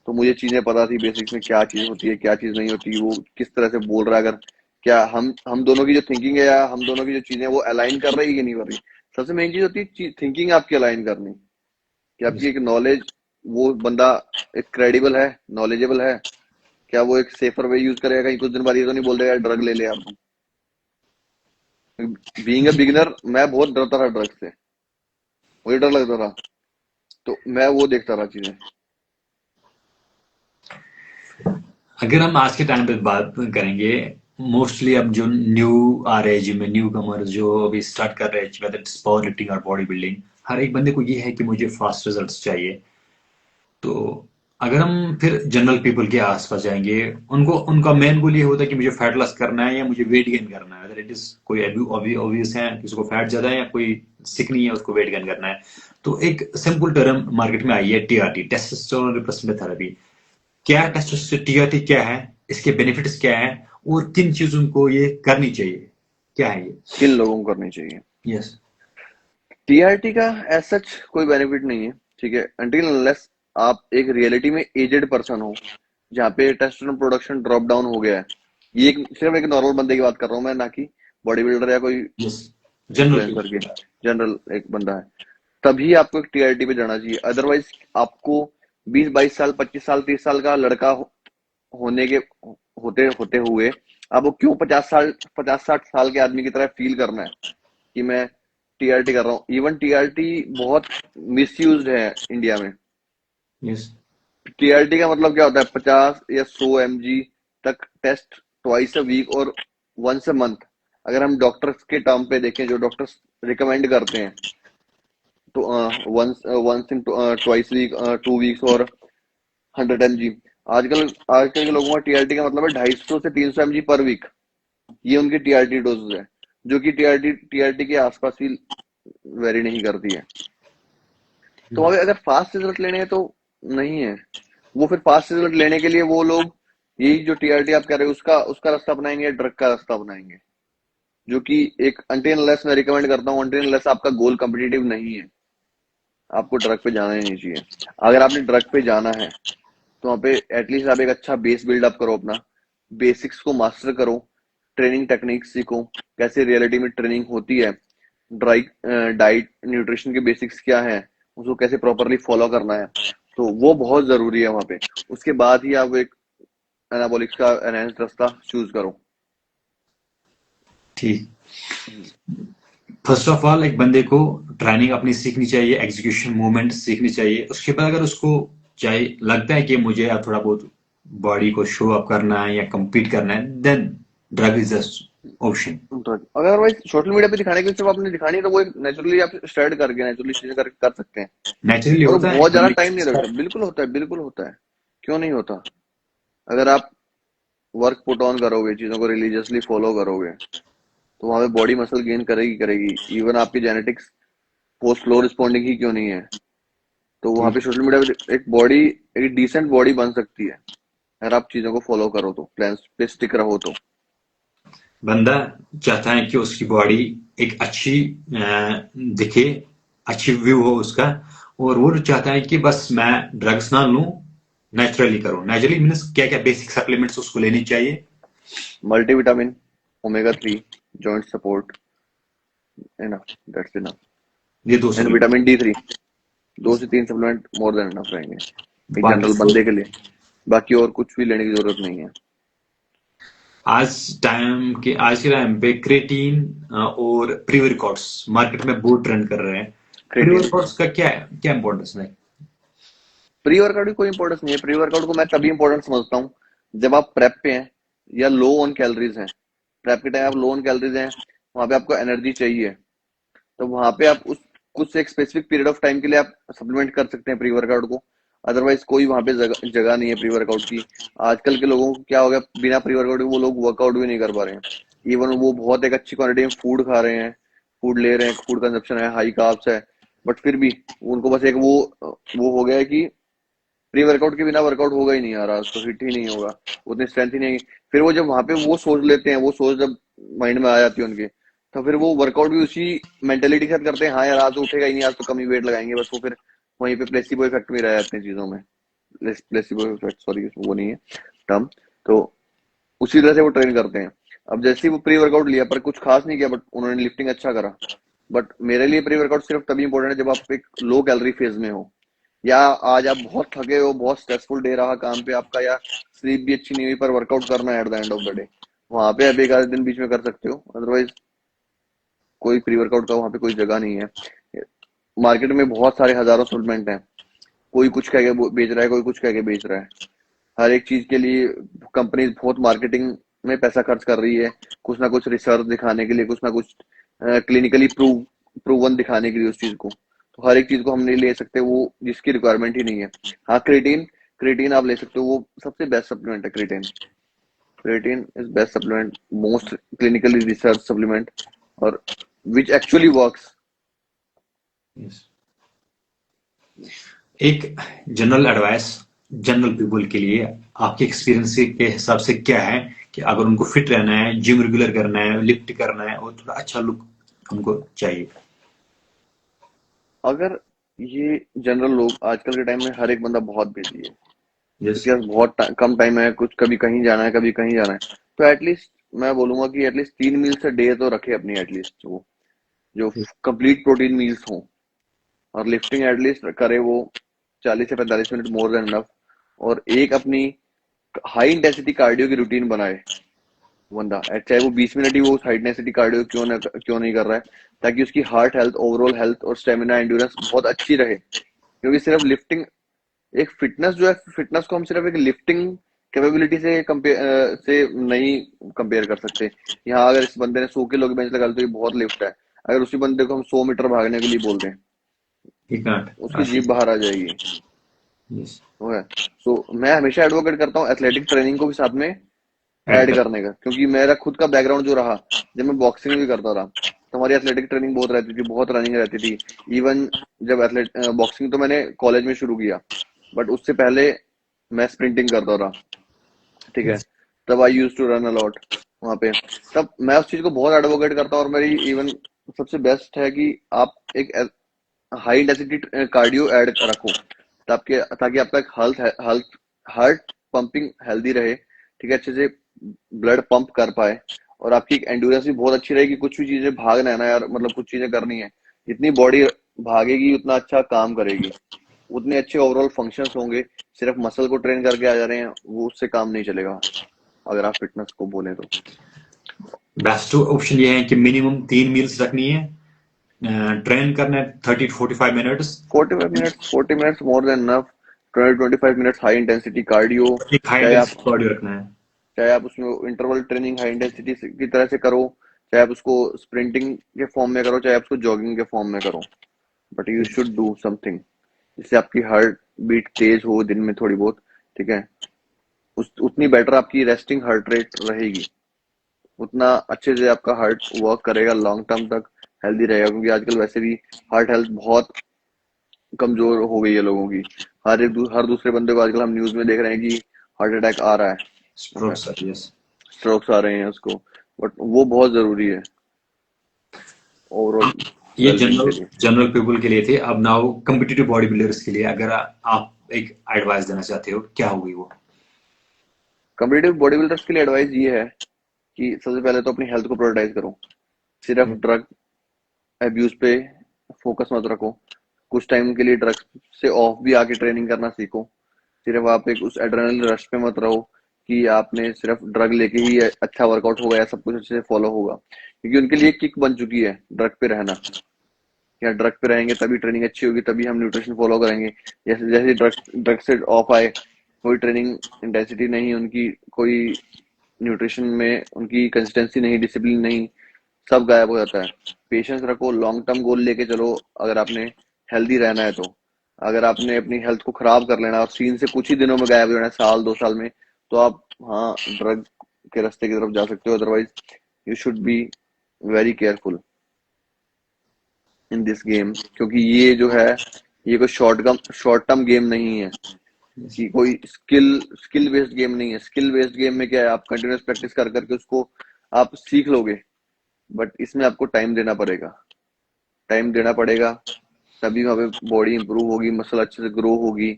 तो मुझे चीजें पता थी बेसिक्स में क्या चीज होती है क्या चीज नहीं होती, वो किस तरह से बोल रहा है, अगर क्या हम दोनों की जो थिंकिंग है या हम दोनों की जो चीजें हैं वो अलाइन कर रही है कि नहीं कर रही। सबसे मेन चीज होती है थिंकिंग आपकी अलाइन करनी, कि आपकी एक नॉलेज, वो बंदा एक क्रेडिबल है, नॉलेजेबल है, क्या वो एक सेफर वे यूज करेगा, कहीं कुछ दिन बाद ये तो नहीं बोल देगा ड्रग ले ले आप। बीइंग अ बिगिनर मैं बहुत डरता था ड्रग से, मुझे डर लगता था, तो मैं वो देखता रहा चीजें। अगर हम आज के टाइम पे बात करेंगे, मोस्टली अब जो न्यू आ रहे हैं जिम में, न्यू कमर जो अभी स्टार्ट कर रहे हैं, वेदर इट्स पावर लिफ्टिंग और बॉडी बिल्डिंग, हर एक बंदे को ये है कि मुझे फास्ट रिजल्ट्स चाहिए। तो अगर हम फिर जनरल पीपल के आसपास जाएंगे, उनको उनका मेन गोल ये होता है कि मुझे फैट लॉस करना है या मुझे वेट गेन करना है। अगर इट इज कोई ऑब्वियस है, किसी को फैट ज्यादा है या कोई सिक नहीं है, उसको वेट गेन करना है। तो एक सिंपल टर्म मार्केट में आई है, टीआरटी, टेस्टोस्टेरोन रिप्लेसमेंट थेरेपी। क्या टेस्टोस्टेरोन टीआरटी क्या है, इसके बेनिफिट्स क्या है, और किन चीजों को ये करनी चाहिए, क्या है ये? किन लोगों को करनी चाहिए? यस। टीआरटी का एज सच कोई बेनिफिट नहीं है, ठीक है, अनटिल अनलेस आप एक रियलिटी में एजेड पर्सन हो, जहाँ पे टेस्टोस्टेरोन प्रोडक्शन ड्रॉप डाउन हो गया है। ये सिर्फ एक नॉर्मल बंदे की बात कर रहा हूँ मैं, ना कि बॉडी बिल्डर या कोई यस। जनरल इन्फ्लुएंसर की। पीपल। जनरल एक बंदा है, तभी आपको एक टीआरटी पे जाना चाहिए। अदरवाइज आपको 20-22 साल, 25 साल, 30 साल का लड़का होने के होते होते हुए आपको क्यों 50 साल, 50-60 साल के आदमी की तरह फील करना है कि मैं टीआरटी कर रहा हूँ? इवन टीआरटी बहुत मिसयूज्ड है इंडिया में। यस। टीआरटी का मतलब क्या होता है? 50 या 100 mg तक टेस्ट ट्वाइस अ वीक और वंस अ मंथ। अगर हम डॉक्टर्स के टर्म पे देखें, जो डॉक्टर्स रिकमेंड करते हैं, तो once once in twice week, 2 weeks और 100 mg। आजकल आजकल के लोगों का टीआरटी का मतलब है 250 से 300 mg पर वीक। ये उनकी टीआरटी डोज है, जो कि टीआरटी टीआरटी के आसपास ही वेरी नहीं करती है। तो अगर अगर फास्ट रिजल्ट लेने हैं तो नहीं है। वो फिर फास्ट रिजल्ट लेने के लिए वो लोग यही जो टीआरटी आप कह रहे हो उसका उसका रास्ता अपनाएंगे या ड्रग का रास्ता अपनाएंगे, जो कि एक अनटिल अनलेस मैं रिकमेंड करता हूँ, अनटिल अनलेस आपका गोल कम्पिटिटिव नहीं है, आपको ड्रग पे जाना ही नहीं चाहिए। अगर आपने ड्रग पे जाना है तो वहाँ पे एटलीस्ट आप एक अच्छा बेस बिल्डअप करो, अपना बेसिक्स को मास्टर करो, ट्रेनिंग टेक्निक सीखो, कैसे रियलिटी में ट्रेनिंग होती है, ड्राई डाइट न्यूट्रिशन के बेसिक्स क्या है, उसको कैसे प्रॉपरली फॉलो करना है। तो वो बहुत जरूरी है वहाँ पे। उसके बाद ही आप एक एनाबॉलिक्स का एनहेंस्ड रास्ता चूज करो। ठीक। फर्स्ट ऑफ ऑल एक बंदे को ट्रेनिंग अपनी सीखनी चाहिए, एग्जीक्यूशन मूवमेंट सीखनी चाहिए। उसके बाद अगर उसको चाहिए, लगता है कि मुझे अब थोड़ा बहुत बॉडी को शो अप करना है या compete करना है, then drug is the option. Drug otherwise social media पे दिखाने के लिए, सिर्फ आपने दिखानी है तो वो एक नेचुरली आप स्टार्ट करके नेचुरली चीजें कर सकते हैं। नेचुरली और वो होता है बहुत ज्यादा बंदे टाइम नहीं की। लगता। बिल्कुल होता है, बिल्कुल होता है, क्यों नहीं होता? अगर आप वर्क पुट ऑन करोगे, चीजों को रिलीजियसली फॉलो करोगे, तो वहां पे बॉडी मसल गेन करेगी करेगी। इवन आपकी जेनेटिक्स पोस्ट स्लो रिस्पॉन्डिंग ही क्यों नहीं है, तो वहां ठीक। पे सोशल मीडिया पे एक बॉडी, एक डिसेंट बॉडी बन सकती है, अगर आप चीजों को फॉलो करो तो, प्लान पे स्टिक रहो तो। बंदा चाहता है कि उसकी बॉडी एक अच्छी दिखे, अच्छी व्यू हो उसका, और वो चाहता है कि बस मैं ड्रग्स ना लूं, नेचुरली करूं। नेचुरली मीन्स क्या क्या बेसिक सप्लीमेंट्स उसको लेनी चाहिए? Multivitamin, omega 3, joint support, enough, that's enough. ये दो एंड सप्लीमेंट। विटामिन D3, 2 से 3 सप्लीमेंट मोर देन इनफ रहेंगे एक बाकी जनरल बंदे के लिए। बाकी और कुछ भी लेने की जरूरत नहीं है। आज के टाइम पे क्रेटीन और प्री वर्कआउट्स मार्केट में बहुत ट्रेंड कर रहे हैं। प्री क्रेटिन, वर्कआउट्स का क्या है, क्या इंपॉर्टेंस है? प्री वर्कआउट की कोई इंपॉर्टेंस नहीं है। प्री वर्कआउट को मैं तभी इंपॉर्टेंट समझता हूँ जब आप प्रेप पे हैं या लो ऑन कैलोरीज हैं। प्रेप के टाइम आप लो ऑन कैलोरीज हैं, वहां पे आपको एनर्जी चाहिए, तो वहां पे आप उस कुछ एक स्पेसिफिक पीरियड ऑफ टाइम के लिए आप सप्लीमेंट कर सकते हैं प्री वर्कआउट को। अदरवाइज कोई वहां पे जगह नहीं है प्री वर्कआउट की। आजकल के लोगों को क्या हो गया, बिना प्री वर्कआउट के वो लोग वर्कआउट भी नहीं कर पा रहे हैं। इवन वो बहुत एक अच्छी क्वांटिटी में फूड खा रहे हैं, फूड ले रहे हैं, फूड कंजप्शन है, हाई कार्ब्स है, बट फिर भी उनको बस एक वो हो गया है कि प्री वर्कआउट के बिना वर्कआउट होगा ही नहीं यार, आज तो हिट ही नहीं होगा, उतनी स्ट्रेंथ ही नहीं है। फिर वो जब वहां पे वो सोच लेते हैं, वो सोच जब माइंड में आ जाती है उनके, तो फिर वो वर्कआउट भी उसी मेंटेलिटी के साथ करते हैं। हाँ यार, आज तो उठेगा ही नहीं, आज तो कम ही वेट लगाएंगे, बस वो फिर वहीं पे प्लेसिबो इफेक्ट में रह जाते हैं चीजों में। प्लेसिबो इफेक्ट, सॉरी वो नहीं है टर्म। तो उसी तरह से वो ट्रेन करते हैं। अब जैसे ही वो प्री वर्कआउट लिया पर कुछ खास नहीं किया, बट उन्होंने लिफ्टिंग अच्छा करा। बट मेरे लिए प्री वर्कआउट सिर्फ तभी इंपॉर्टेंट है जब आप एक लो कैलोरी फेज में हो, या आज आप बहुत थके हो, बहुत स्ट्रेसफुल डे रहा काम पे आपका, या स्लीप भी अच्छी नहीं हुई, पर वर्कआउट करना है at the end of the day, वहां पे आप एक आधे दिन बीच में कर सकते हो। अदरवाइज कोई प्री वर्कआउट का वहां पे कोई जगह नहीं है। मार्केट में बहुत सारे हजारों सप्लीमेंट हैं, कोई कुछ कह के बेच रहा है, कोई कुछ कह के बेच रहा है। हर एक चीज के लिए कंपनी बहुत मार्केटिंग में पैसा खर्च कर रही है, कुछ ना कुछ रिसर्च दिखाने के लिए, कुछ ना कुछ क्लिनिकली प्रूवन दिखाने के लिए उस चीज को। तो हर एक चीज को हम नहीं ले सकते वो जिसकी रिक्वायरमेंट ही नहीं है। हाँ, क्रिएटिन, क्रिएटिन आप ले सकते हो, वो सबसे बेस्ट सप्लीमेंट है creatine. Creatine is best supplement, most clinically research supplement, और विच एक्चुअली वर्क्स। Yes. एक जनरल एडवाइस जनरल पीपल के लिए आपके एक्सपीरियंस के हिसाब से क्या है कि अगर उनको फिट रहना है, जिम रेगुलर करना है, लिफ्ट करना है और थोड़ा अच्छा लुक उनको चाहिए? अगर ये जनरल लोग, आजकल के टाइम में हर एक बंदा बहुत बिजी है, यस। उसके पास बहुत कम टाइम है, कुछ कभी कहीं जाना है, कभी कहीं जाना है, तो एटलीस्ट मैं बोलूंगा कि एटलीस्ट 3 मील्स अ डे तो रखे अपनी, एटलीस्ट वो जो कंप्लीट प्रोटीन मील्स हों। और लिफ्टिंग एटलीस्ट करे वो 40 से 45 मिनट, मोर देन इनफ। और एक अपनी हाई इंटेंसिटी कार्डियो की रूटीन बनाए बंदा, चाहे वो 20 मिनट ही वो हाई इंटेंसिटी कार्डियो क्यों नहीं कर रहा है, ताकि उसकी हार्ट हेल्थ, ओवरऑल हेल्थ और स्टेमिना एंड्योरेंस बहुत अच्छी रहे। क्योंकि सिर्फ लिफ्टिंग, एक फिटनेस जो है, फिटनेस को हम सिर्फ एक लिफ्टिंग कैपेबिलिटी से कंपेयर से नहीं कंपेयर कर सकते। यहाँ अगर इस बंदे ने 100 किलो की बेंच लगा ली तो ये बहुत लिफ्ट है। अगर उसी बंदे को हम 100 मीटर भागने के लिए बोल दें, ही कांट उसकी जीभ अचीव। बाहर आ जाएगी। यस। वो है। सो मैं हमेशा एडवोकेट करता हूँ एथलेटिक ट्रेनिंग को भी साथ में ऐड ऐड कर। करने का, क्योंकि मेरा खुद का बैकग्राउंड जो रहा, जब मैं बॉक्सिंग भी करता रहा, तो हमारी एथलेटिक ट्रेनिंग बहुत रहती थी, बहुत रनिंग रहती थी। इवन जब एथलेट बॉक्सिंग तो मैंने कॉलेज में शुरू किया, बट उससे पहले मैं स्प्रिंटिंग करता रहा। ठीक है, यस। तब आई यूज टू रन अलॉट वहां पे। तब मैं उस चीज को बहुत एडवोकेट करता हूँ, और मेरी इवन सबसे बेस्ट है कि आप एक हाई इंटेंसिटी कार्डियो ऐड रखो, ताकि ताकि आपका एक हेल्थ हार्ट पंपिंग हेल्दी रहे, ठीक है, अच्छे से ब्लड पंप कर पाए। और आपकी एक एंड्योरेंस भी बहुत अच्छी रहेगी। कुछ भी चीजें भागना है ना यार, मतलब कुछ चीजें करनी है, जितनी बॉडी भागेगी उतना अच्छा काम करेगी, उतने अच्छे ओवरऑल फंक्शंस होंगे। सिर्फ मसल को ट्रेन करके आ जा रहे हैं, वो उससे काम नहीं चलेगा, अगर आप फिटनेस को बोले तो। बेस्ट ऑप्शन ये है कि मिनिमम 3 मील्स रखनी है, ट्रेन करना है 30 to 45 minutes. 45 minutes, 40 minutes more than enough. 20 to 25 minutes high intensity cardio. एक हाई चाहे आप इंटेंसिटी कार्डियो रखना है। चाहे आप उसमें इंटरवल ट्रेनिंग हाई इंटेंसिटी की तरह से करो, चाहे आप उसको स्प्रिंटिंग के फॉर्म में करो, चाहे आप उसको जॉगिंग के फॉर्म में करो, but you should do something जिससे आपकी हार्ट बीट तेज हो दिन में थोड़ी बहुत। ठीक है, उतनी बेटर आपकी रेस्टिंग हार्ट रेट रहेगी, उतना अच्छे से आपका हार्ट वर्क करेगा लॉन्ग टर्म तक, हेल्दी रहेगा। क्योंकि आजकल वैसे भी हार्ट हेल्थ बहुत कमजोर हो गई है लोगों की। हर दूसरे बंदे को आजकल हम न्यूज में देख रहे हैं कि हार्ट अटैक आ रहा है, स्ट्रोक्स आर। यस। स्ट्रोक्स आ रहे हैं उसको। बट वो बहुत जरूरी है ओवरऑल ये वेलबींग जनरल के लिए। जनरल पीपल के लिए थे। अब नाउ कम्पिटिटिव बॉडी बिल्डर्स के लिए अगर आप एक एडवाइस देना चाहते हो, क्या होगी वो? कम्पिटिटिव बॉडी बिल्डर्स के लिए एडवाइस ये है कि सबसे पहले तो अपनी हेल्थ को प्रायोरिटाइज करो। सिर्फ ड्रग एब्यूज पे फोकस मत रखो। कुछ टाइम के लिए ड्रग्स से ऑफ भी आके ट्रेनिंग करना सीखो। सिर्फ आप एक उस एड्रेनलिन रश पे मत रहो कि आपने सिर्फ ड्रग लेके ही अच्छा वर्कआउट होगा या सब कुछ अच्छे से फॉलो होगा, क्योंकि उनके लिए किक बन चुकी है ड्रग पे रहना। या ड्रग पे रहेंगे तभी ट्रेनिंग अच्छी होगी, तभी हम न्यूट्रिशन फॉलो करेंगे। जैसे जैसे ड्रग ड्रग से ऑफ आए, कोई ट्रेनिंग इंटेंसिटी नहीं उनकी, कोई न्यूट्रिशन में उनकी कंसिस्टेंसी नहीं, डिसिप्लिन नहीं, सब गायब हो जाता है। पेशेंस रखो, लॉन्ग टर्म गोल लेके चलो। अगर आपने हेल्दी रहना है तो, अगर आपने अपनी हेल्थ को खराब कर लेना और सीन से कुछ ही दिनों में गायब हो जाना है, साल 2 साल में, तो आप हाँ ड्रग के रास्ते की तरफ जा सकते हो। Otherwise you should be very careful in this game, क्योंकि ये जो है, ये कोई शॉर्ट टर्म गेम नहीं है, कि कोई स्किल बेस्ड गेम नहीं है। स्किल बेस्ड गेम में क्या है, आप कंटिन्यूस प्रैक्टिस कर करके उसको आप सीख लोगे, बट इसमें आपको टाइम देना पड़ेगा। टाइम देना पड़ेगा, तभी वहां पे बॉडी इंप्रूव होगी, मसल अच्छे से ग्रो होगी,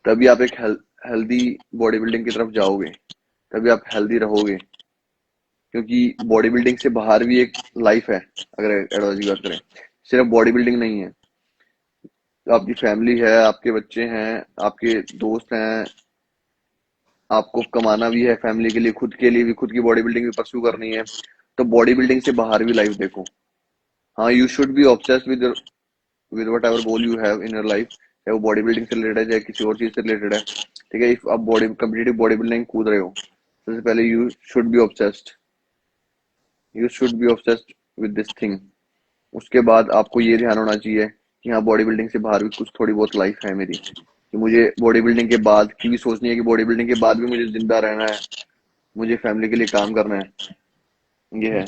तभी आप एक हेल्दी बॉडी बिल्डिंग की तरफ जाओगे, तभी आप हेल्दी रहोगे। क्योंकि बॉडी बिल्डिंग से बाहर भी एक लाइफ है। अगर एडवाइस की बात करें, सिर्फ बॉडी बिल्डिंग नहीं है, आपकी फैमिली है, आपके बच्चे हैं, आपके दोस्त हैं, आपको कमाना भी है फैमिली के लिए, खुद के लिए भी, खुद की बॉडी बिल्डिंग भी परस्यू करनी है। तो बॉडी बिल्डिंग से बाहर भी लाइफ देखो। हाँ, you should be obsessed with with what ever goal you have in your life, चाहे वो बॉडी बिल्डिंग से रिलेटेड है, चाहे किसी और चीज से रिलेटेड है, ठीक है। इफ आप बॉडी कम्पिटिटिव बॉडी बिल्डिंग कूद रहे हो, सबसे पहले you should be obsessed with this thing. उसके बाद आपको ये ध्यान होना चाहिए कि हाँ, बॉडी बिल्डिंग से बाहर भी कुछ थोड़ी बहुत लाइफ है मेरी, कि मुझे बॉडी बिल्डिंग के बाद की भी सोचनी है, कि बॉडी बिल्डिंग के बाद भी मुझे जिंदा रहना है, मुझे फैमिली के लिए काम करना है, ये है।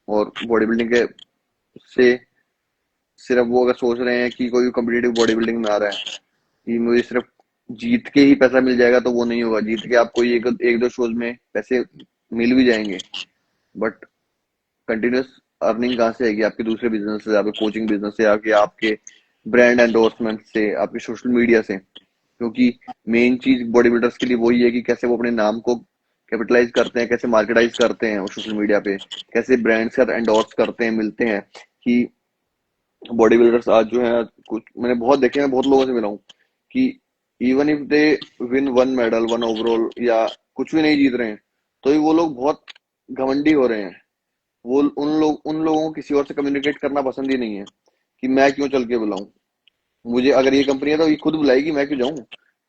और बॉडी बिल्डिंग के से सिर्फ वो अगर सोच रहे हैं कि कोई कम्पिटिटिव बॉडी बिल्डिंग में आ रहा है कि मुझे सिर्फ जीत के ही पैसा मिल जाएगा, तो वो नहीं होगा। जीत के आपको एक दो शोज में पैसे मिल भी जाएंगे, बट कंटिन्यूस अर्निंग कहाँ से आएगी? आपके दूसरे बिजनेस से, आपके कोचिंग बिजनेस से, आपके ब्रांड एंडोर्समेंट से, आपके सोशल मीडिया से। क्योंकि मेन चीज बॉडी बिल्डर्स के लिए वही है कि कैसे वो अपने नाम को कैपिटलाइज करते हैं, कैसे मार्केटाइज करते हैं वो सोशल मीडिया पे, कैसे ब्रांड्स का एंडोर्स करते हैं, मिलते हैं। कि बॉडी बिल्डर्स आज जो है, कुछ मैंने बहुत देखे, मैं बहुत लोगों से मिला हूँ कि even if they win one medal, one overall, या कुछ भी नहीं जीत रहे हैं, तो ही वो लोग बहुत घमंडी हो रहे हैं। वो उन लोगों को किसी और से कम्युनिकेट करना पसंद ही नहीं है कि मैं क्यों चल के बुलाऊं। मुझे अगर ये कंपनी है तो ये खुद बुलाएगी, मैं क्यों जाऊं?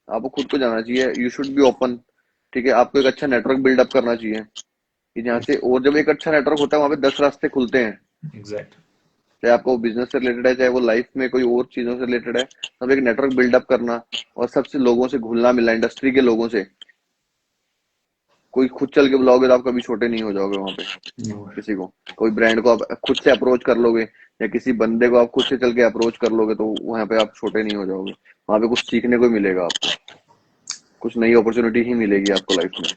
आपको खुद को जाना चाहिए, यू शुड बी ओपन। ठीक है, आपको एक अच्छा नेटवर्क बिल्डअप करना चाहिए कि जहाँ से, और जब एक अच्छा नेटवर्क होता है वहां पे 10 रास्ते खुलते हैं। एग्जैक्ट। चाहे आपको बिजनेस से रिलेटेड है, चाहे वो लाइफ में कोई और चीजों से रिलेटेड है, तब एक नेटवर्क बिल्डअप करना और सबसे लोगों से घुलना मिलना, इंडस्ट्री के लोगों से। कोई खुद चल के बुलाओगे तो आप कभी छोटे नहीं हो जाओगे वहां पे। किसी को, कोई ब्रांड को आप खुद से अप्रोच कर लोगे, या किसी बंदे को आप खुद से चल के अप्रोच कर लोगे, तो वहां पे आप छोटे नहीं हो जाओगे। वहां पे कुछ सीखने को मिलेगा आपको, कुछ नई अपॉर्चुनिटी ही मिलेगी आपको लाइफ में।